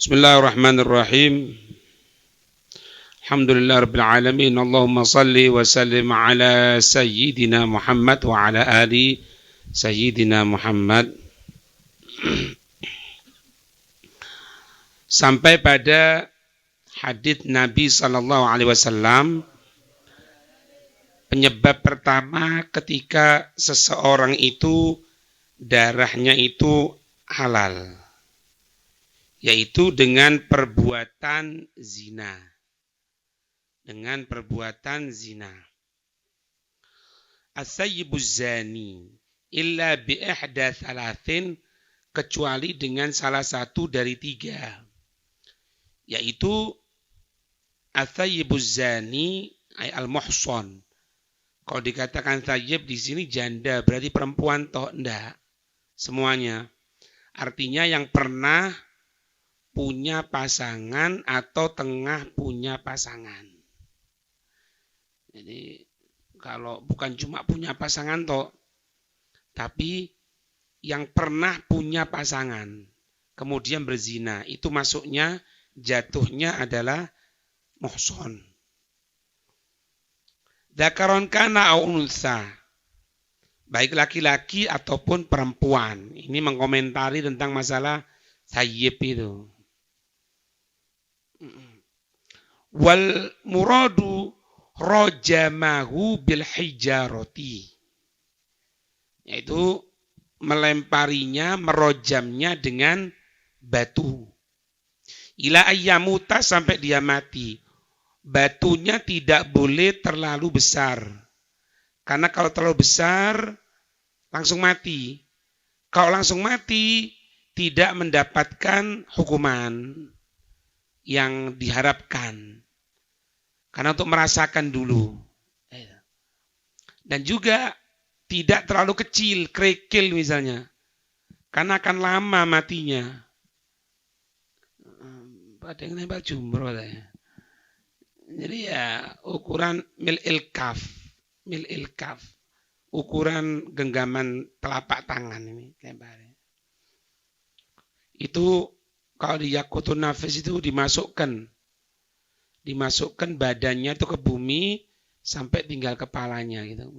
Bismillahirrahmanirrahim. Alhamdulillah rabbil alamin. Allahumma salli wa sallim ala sayyidina Muhammad wa ala ali sayyidina Muhammad. Sampai pada hadits Nabi sallallahu alaihi wasallam, penyebab pertama ketika seseorang itu darahnya itu halal, yaitu dengan perbuatan zina. Dengan perbuatan zina. As-sayyibuz zani illa bi ihda thalathin, kecuali dengan salah satu dari tiga, yaitu as-sayyibuz zani ay al-muhsan. Kalau dikatakan sayyib di sini janda, berarti perempuan toh? Enggak, semuanya. Artinya yang pernah punya pasangan atau tengah punya pasangan. Jadi kalau bukan cuma punya pasangan toh, tapi yang pernah punya pasangan kemudian berzina, itu masuknya jatuhnya adalah muhsan. Dzakaron kana au unsa, baik laki-laki ataupun perempuan. Ini mengkomentari tentang masalah sayyib itu. Wal muradu rojamahu bil hijarati, yaitu melemparinya, merojamnya dengan batu. Ila ayyamuta, sampai dia mati. Batunya tidak boleh terlalu besar, karena kalau terlalu besar langsung mati. Kalau langsung mati tidak mendapatkan hukuman yang diharapkan, karena untuk merasakan dulu. Dan juga tidak terlalu kecil, kerikil misalnya, karena akan lama matinya. Ada yang nembak jumroh ya. Jadi ya ukuran mil'il kaf, ukuran genggaman telapak tangan ini lebarnya. Itu kalau di Yaqutun Nafis itu dimasukkan badannya itu ke bumi sampai tinggal kepalanya gitu,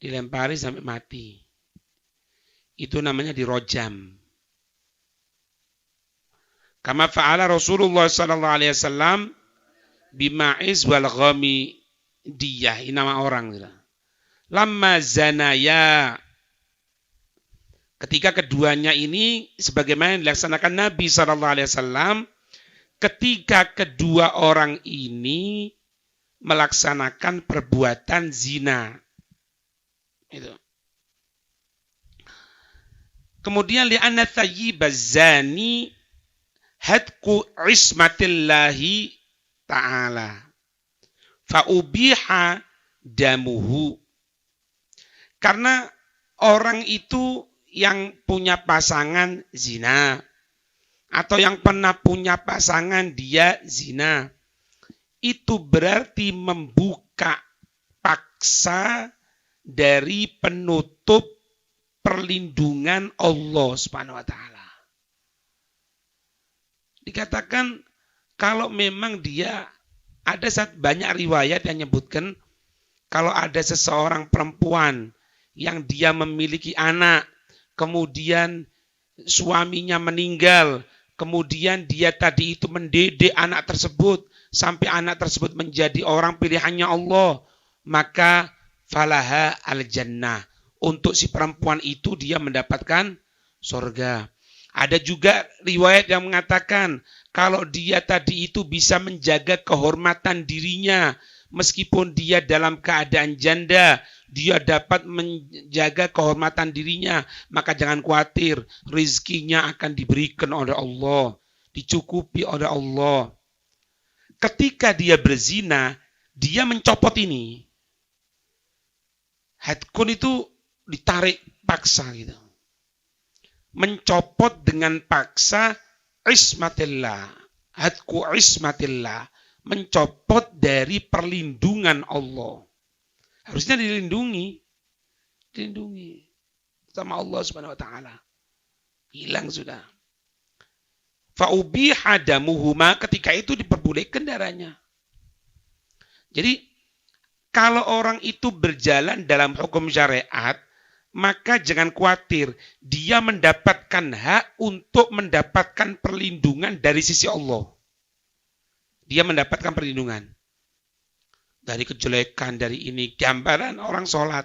dilempari sampai mati. Itu namanya dirojam. Kama fa'ala Rasulullah sallallahu alaihi wasallam bima'iz wal ghamidiyah, ini nama orang gitu. Lamma zanaya, ketika keduanya ini sebagaimana dilaksanakan Nabi sallallahu alaihi wasallam, ketika kedua orang ini melaksanakan perbuatan zina. Itu. Kemudian li'anna thayyibaz zani hadku ismatillahi ta'ala fa'ubiha damuhu. Karena orang itu yang punya pasangan zina, atau yang pernah punya pasangan dia zina, itu berarti membuka paksa dari penutup perlindungan Allah Subhanahu wa taala. Dikatakan kalau memang dia ada banyak riwayat yang menyebutkan kalau ada seseorang perempuan yang dia memiliki anak, kemudian suaminya meninggal, kemudian dia tadi itu mendidik anak tersebut sampai anak tersebut menjadi orang pilihannya Allah, maka falaha al-jannah, untuk si perempuan itu dia mendapatkan surga. Ada juga riwayat yang mengatakan kalau dia tadi itu bisa menjaga kehormatan dirinya, meskipun dia dalam keadaan janda, dia dapat menjaga kehormatan dirinya, maka jangan khawatir, rizkinya akan diberikan oleh Allah, dicukupi oleh Allah. Ketika dia berzina, dia mencopot ini. Hadkun itu ditarik paksa gitu. Mencopot dengan paksa ismatillah, hadku ismatillah, mencopot dari perlindungan Allah. Harusnya dilindungi sama Allah Subhanahu wa taala. Hilang sudah. Fa'ubiha damuhuma, ketika itu diperbolehkan darahnya. Jadi kalau orang itu berjalan dalam hukum syariat, maka jangan khawatir, dia mendapatkan hak untuk mendapatkan perlindungan dari sisi Allah. Dia mendapatkan perlindungan dari kejelekan, dari ini, gambaran orang sholat.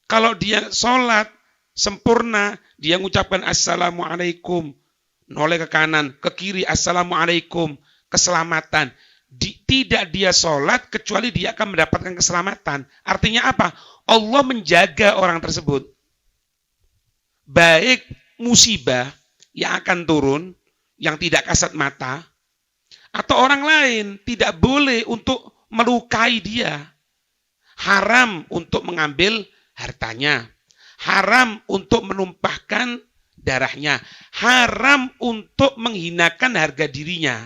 Kalau dia sholat sempurna, dia mengucapkan assalamualaikum, noleh ke kanan, ke kiri, assalamualaikum, keselamatan. Tidak dia sholat, kecuali dia akan mendapatkan keselamatan. Artinya apa? Allah menjaga orang tersebut. Baik musibah yang akan turun, yang tidak kasat mata, atau orang lain tidak boleh untuk melukai dia. Haram untuk mengambil hartanya. Haram untuk menumpahkan darahnya. Haram untuk menghinakan harga dirinya.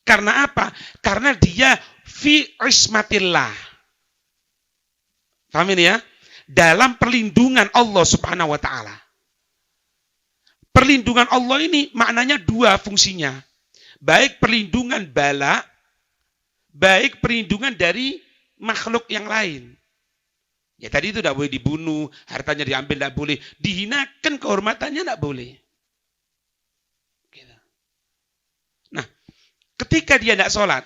Karena apa? Karena dia fi ismatillah. Paham ini ya? Dalam perlindungan Allah Subhanahu wa taala. Perlindungan Allah ini maknanya dua fungsinya. Baik perlindungan bala, baik perlindungan dari makhluk yang lain. Ya tadi itu tidak boleh dibunuh, hartanya diambil tidak boleh, dihinakan kehormatannya tidak boleh. Nah, ketika dia tidak sholat,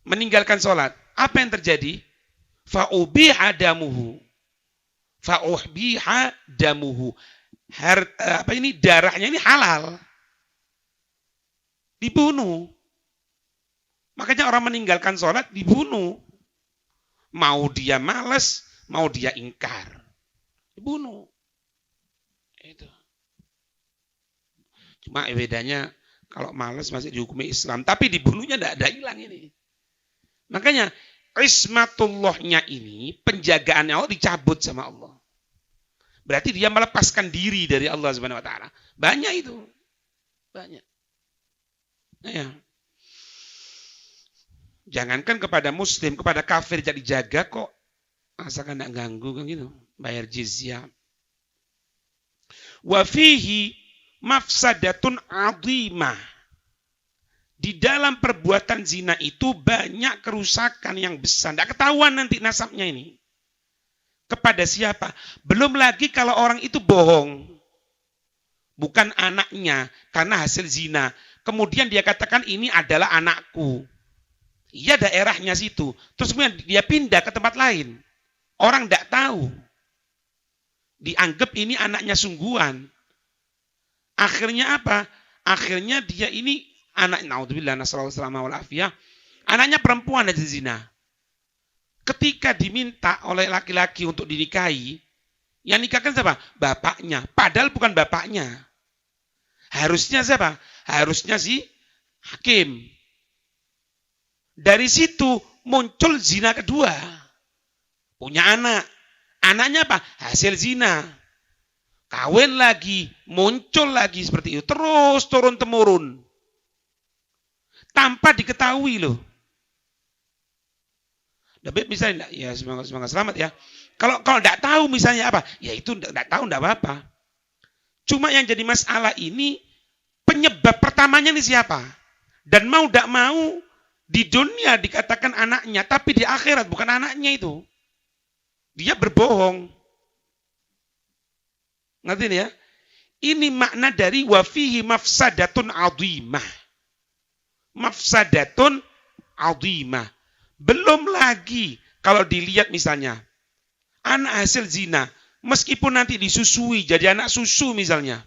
meninggalkan sholat, apa yang terjadi? Fa'ubiha damuhu. Fa'ubiha damuhu. Darahnya ini halal. Dibunuh. Makanya orang meninggalkan sholat dibunuh. Mau dia malas, mau dia ingkar. Dibunuh. Itu. Cuma bedanya kalau malas masih dihukumi Islam. Tapi dibunuhnya tidak ada hilang ini. Makanya ismatullahnya ini, penjagaannya Allah dicabut sama Allah. Berarti dia melepaskan diri dari Allah Subhanahu wa taala. Banyak itu. Banyak. Nah, ya. Jangankan kepada muslim, kepada kafir jadi jaga kok. Asalkan tidak ganggu kan gitu. Bayar jizyah. Wa fihi mafsadatun 'azimah. Di dalam perbuatan zina itu banyak kerusakan yang besar. Tidak ketahuan nanti nasabnya ini. Kepada siapa? Belum lagi kalau orang itu bohong. Bukan anaknya karena hasil zina. Kemudian dia katakan ini adalah anakku. Iya daerahnya situ. Terus kemudian dia pindah ke tempat lain. Orang tidak tahu. Dianggap ini anaknya sungguhan. Akhirnya apa? Akhirnya dia ini anak, naudzubillah nasallallahu alaihi wasallam, anaknya perempuan dari zina. Ketika diminta oleh laki-laki untuk dinikahi, yang nikahkan siapa? Bapaknya. Padahal bukan bapaknya. Harusnya siapa? Harusnya si hakim. Dari situ muncul zina kedua. Punya anak. Anaknya apa? Hasil zina. Kawin lagi, muncul lagi seperti itu. Terus turun-temurun. Tanpa diketahui loh. Tapi misalnya, ya semoga selamat ya. Kalau tidak tahu misalnya apa, ya itu tidak tahu tidak apa-apa. Cuma yang jadi masalah ini penyebab pertamanya ini siapa? Dan mau tidak mau di dunia dikatakan anaknya, tapi di akhirat bukan anaknya itu. Dia berbohong. Ngerti ya? Ini makna dari wafihi mafsadatun 'azimah. Mafsadatun 'azimah. Belum lagi kalau dilihat misalnya anak hasil zina, meskipun nanti disusui jadi anak susu misalnya,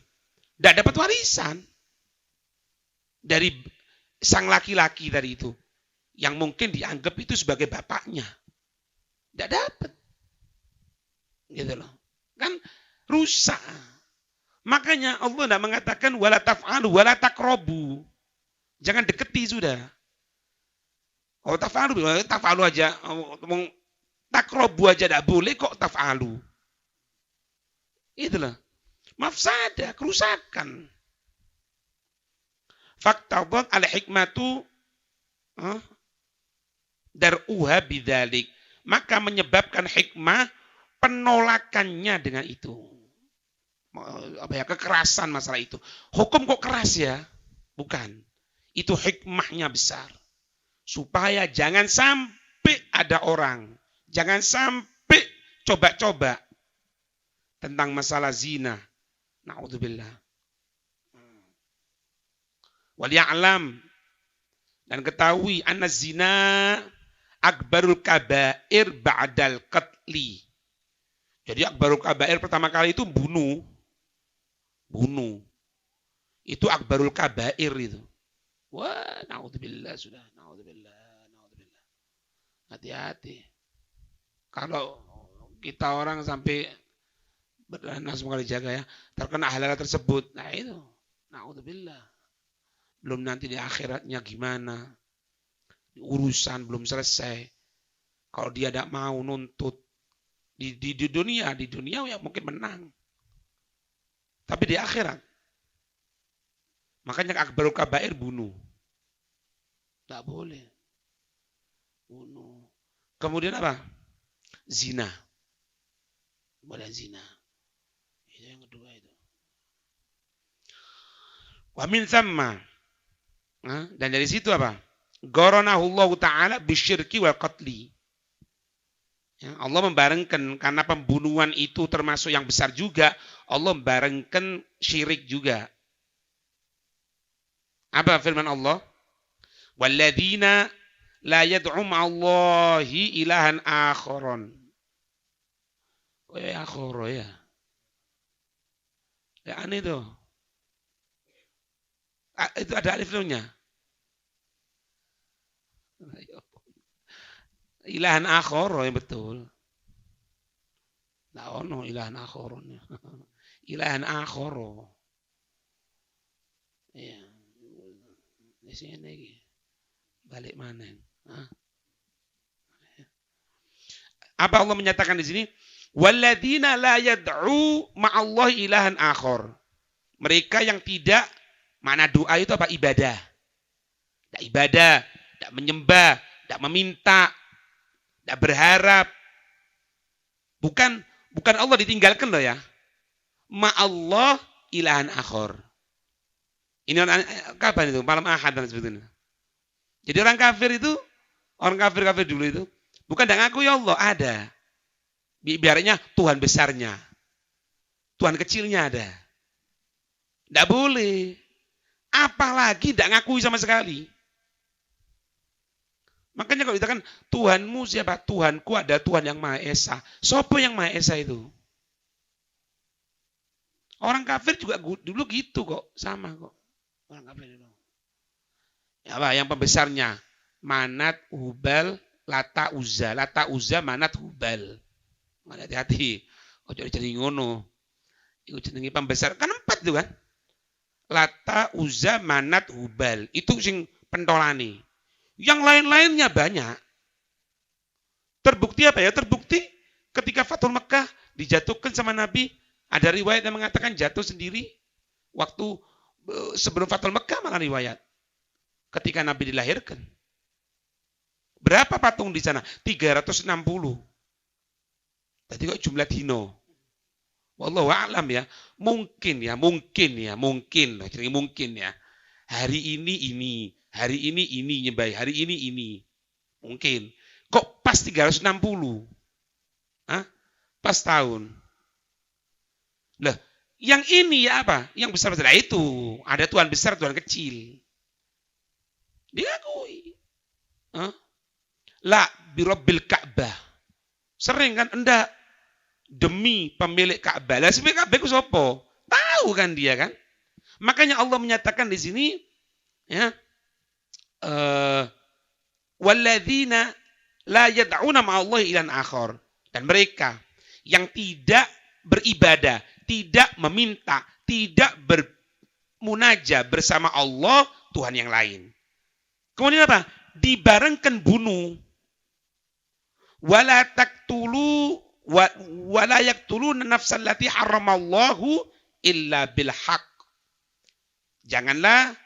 tidak dapat warisan dari sang laki-laki tadi itu, yang mungkin dianggap itu sebagai bapaknya, tidak dapat, gitu loh, kan rusak. Makanya Allah tidak mengatakan wala taf'alu wala taqrabu, jangan deketi sudah. Oh taf'alu aja, takrobu aja tidak boleh kok taf'alu. Itulah. Mafsadah, kerusakan. Faktabot al-hikmatu dar'uha bidzalik. Maka menyebabkan hikmah penolakannya dengan itu. kekerasan masalah itu. Hukum kok keras ya? Bukan. Itu hikmahnya besar. Supaya jangan sampai ada orang, jangan sampai coba-coba tentang masalah zina. Na'udzubillah. Wal ya'lam, dan ketahui anna zina akbarul kabair ba'dal qatli. Jadi akbarul kabair pertama kali itu bunuh. Itu akbarul kabair itu. Wah, naudzubillah sudah, naudzubillah. Hati-hati. Kalau kita orang sampai semoga dijaga ya, terkena hal-hal tersebut, nah itu, naudzubillah. Belum nanti di akhiratnya gimana? Urusan belum selesai. Kalau dia tidak mau nuntut di dunia ya mungkin menang. Tapi di akhirat, makanya akbarul kabair bunuh. Tak boleh. Bunuh. Kemudian apa? Zina. Boleh zina. Itu yang kedua itu. Wa min thamma. Dan dari situ apa? Goronahullahu ta'ala bisyirki wal qatli. Ya, Allah membarengkan, karena pembunuhan itu termasuk yang besar juga, Allah membarengkan syirik juga. Apa firman Allah? Walladzina la yad'u ma'allahi ilahan akharon. Oh ya akhoro ya. Ya aneh tuh. Itu ada alif lamnya. Ilahan akhoro yang betul. Nah, ono ilahan akhoro. Ilahan akhoro. Ya. Di sini lagi. Balik mana? Apa Allah menyatakan di sini? Walladzina la yad'u ma'allahi ilahan akhor. Mereka yang tidak, mana doa itu apa? Ibadah. Tidak ibadah, tidak menyembah, tidak meminta, tidak berharap. Bukan Allah ditinggalkan loh ya. Ma'allah ilahan akhor. Ini kapan itu? Malam Ahad dan sebagainya. Jadi orang kafir dulu itu, bukan tidak ngaku ya Allah, ada. Biarnya Tuhan besarnya. Tuhan kecilnya ada. Tidak boleh. Apalagi tidak ngakui sama sekali. Makanya kalau dikatakan Tuhanmu siapa? Tuhanku ada Tuhan yang Maha Esa. Siapa yang Maha Esa itu? Orang kafir juga dulu gitu kok. Sama kok. Orang kafir dulu. Ya, apa yang pembesarnya? Manat, Hubal, Lata, Uzza. Lata, Uzza, Manat, Hubal. Hati-hati. Ojo jadi ngono. Itu jenenge pembesar. Kan 4 itu kan? Lata, Uzza, Manat, Hubal. Itu sing pentolani. Yang lain-lainnya banyak. Terbukti apa ya? Terbukti ketika Fathul Mekah dijatuhkan sama Nabi. Ada riwayat yang mengatakan jatuh sendiri. Waktu sebelum Fathul Mekah malah riwayat. Ketika Nabi dilahirkan. Berapa patung di sana? 360. Tadi kok jumlah dino. Wallahu a'lam ya. Mungkin. Jadi mungkin ya. Hari ini. Hari ini nyembah. Hari ini. Mungkin. Kok pas 360? Hah? Pas tahun. Lah, yang ini ya apa? Yang besar-besar itu. Ada Tuhan besar, Tuhan kecil. Diakui. La birabbil Ka'bah. Sering kan? Enggak. Demi pemilik Ka'bah. Lah pemilik Ka'bah itu siapa? Tahu kan dia kan? Makanya Allah menyatakan di sini ya. Walladzina la yad'una ma'allahi ilahan akhar. Dan mereka yang tidak beribadah, tidak meminta, tidak bermunajah bersama Allah, Tuhan yang lain. Kemudian apa? Dibarengkan bunuh. Wala yaqtuluna nafsan allati haramallahu illa bil haqq. Janganlah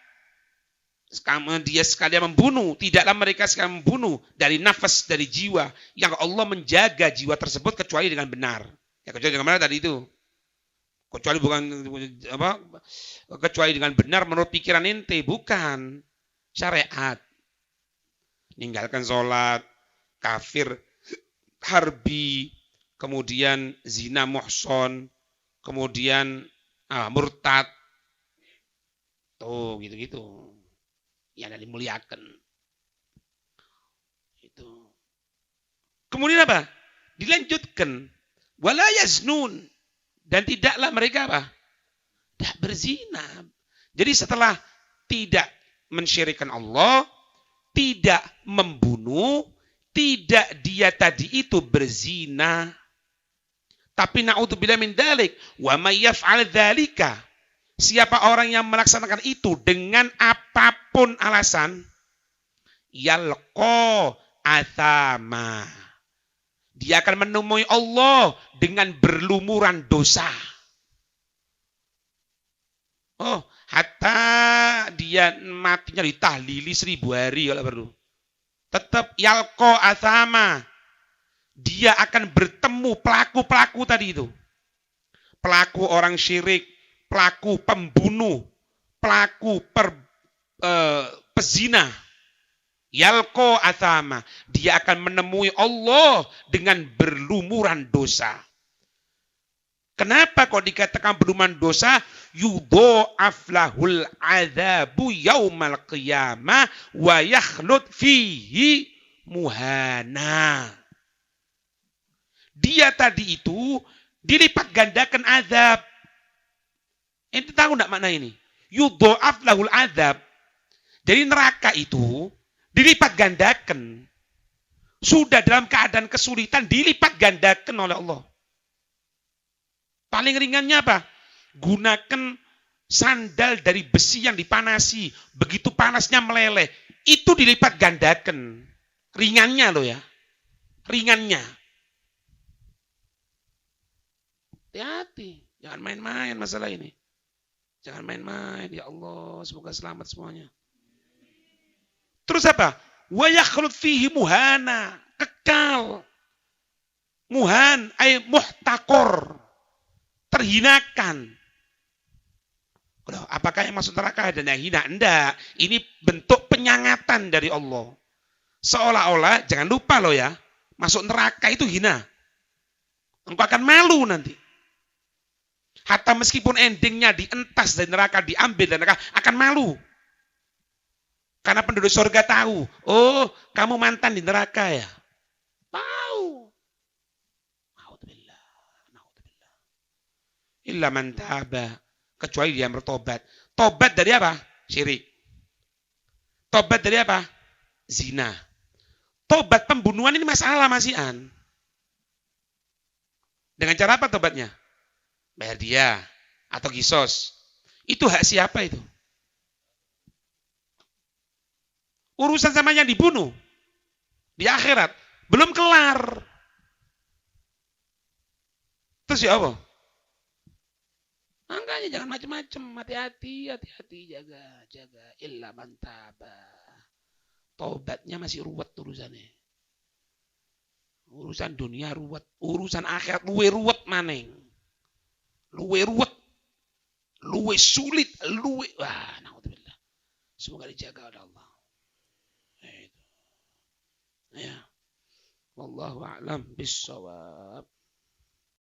dia sekalian membunuh, tidaklah mereka sekalian membunuh dari nafas, dari jiwa yang Allah menjaga jiwa tersebut kecuali dengan benar. Ya kecuali dengan benar tadi itu. Kecuali bukan apa? Kecuali dengan benar menurut pikiran ente, bukan syariat. Ninggalkan sholat, kafir, harbi, kemudian zina muhson, kemudian murtad, tuh gitu-gitu. Yang dimuliakan. Itu. Kemudian apa? Dilanjutkan, wala yaznun, dan tidaklah mereka apa? Tidak berzina. Jadi setelah tidak mensyirikkan Allah, tidak membunuh, tidak dia tadi itu berzina. Tapi na'udzubillah min dzalik, wa may yaf'al dzalika. Siapa orang yang melaksanakan itu dengan apapun alasan, yalqa athama. Dia akan menemui Allah dengan berlumuran dosa. Oh, hatta dia matinya ditahlili 1000 hari kalau perlu. Tetap yalqa athama. Dia akan bertemu pelaku-pelaku tadi itu. Pelaku orang syirik, pelaku pembunuh, pelaku pezina. Yalqa athama. Dia akan menemui Allah dengan berlumuran dosa. Kenapa kok dikatakan berlumuran dosa? Yudha'af lahul adzabu yaumal qiyamah wa yakhlud fihi muhana. Dia tadi itu dilipat gandakan azab. Ente tahu enggak makna ini? Yudha'af lahul azab. Jadi neraka itu dilipat gandakan. Sudah dalam keadaan kesulitan dilipat gandakan oleh Allah. Paling ringannya apa? Gunakan sandal dari besi yang dipanasi. Begitu panasnya meleleh. Itu dilipat gandakan. Ringannya loh ya. Ringannya. Hati-hati, jangan main-main masalah ini. Jangan main-main, ya Allah, semoga selamat semuanya. Terus apa? Wa yakhlud fihi muhana, kekal. Muhan, ay muhtaqor, terhinakan. Loh, apakah yang masuk neraka dan yang hina? Enggak, ini bentuk penyangatan dari Allah. Seolah-olah, jangan lupa loh ya, masuk neraka itu hina. Engkau akan malu nanti. Hatta meskipun endingnya dientas dari neraka, diambil dari neraka, akan malu. Karena penduduk surga tahu, oh kamu mantan di neraka ya. Tahu. Naudzubillah. Illa man taba. Kecuali dia bertobat. Tobat dari apa? Syirik. Tobat dari apa? Zina. Tobat pembunuhan ini masalah masihan. Dengan cara apa tobatnya? Bayar dia atau kisos. Itu hak siapa itu? Urusan sama yang dibunuh di akhirat belum kelar. Terus ya apa? Makanya jangan macam-macam, hati-hati, jaga. Illa man taba. Tobatnya masih ruwet urusannya. Urusan dunia ruwet, urusan akhirat luwe ruwet maneng. Luwe ruwet, luwe sulit, luwe. Wah, naudzubillah. Semoga dijaga oleh Allah. Ya. Wallahu a'lam bissawab.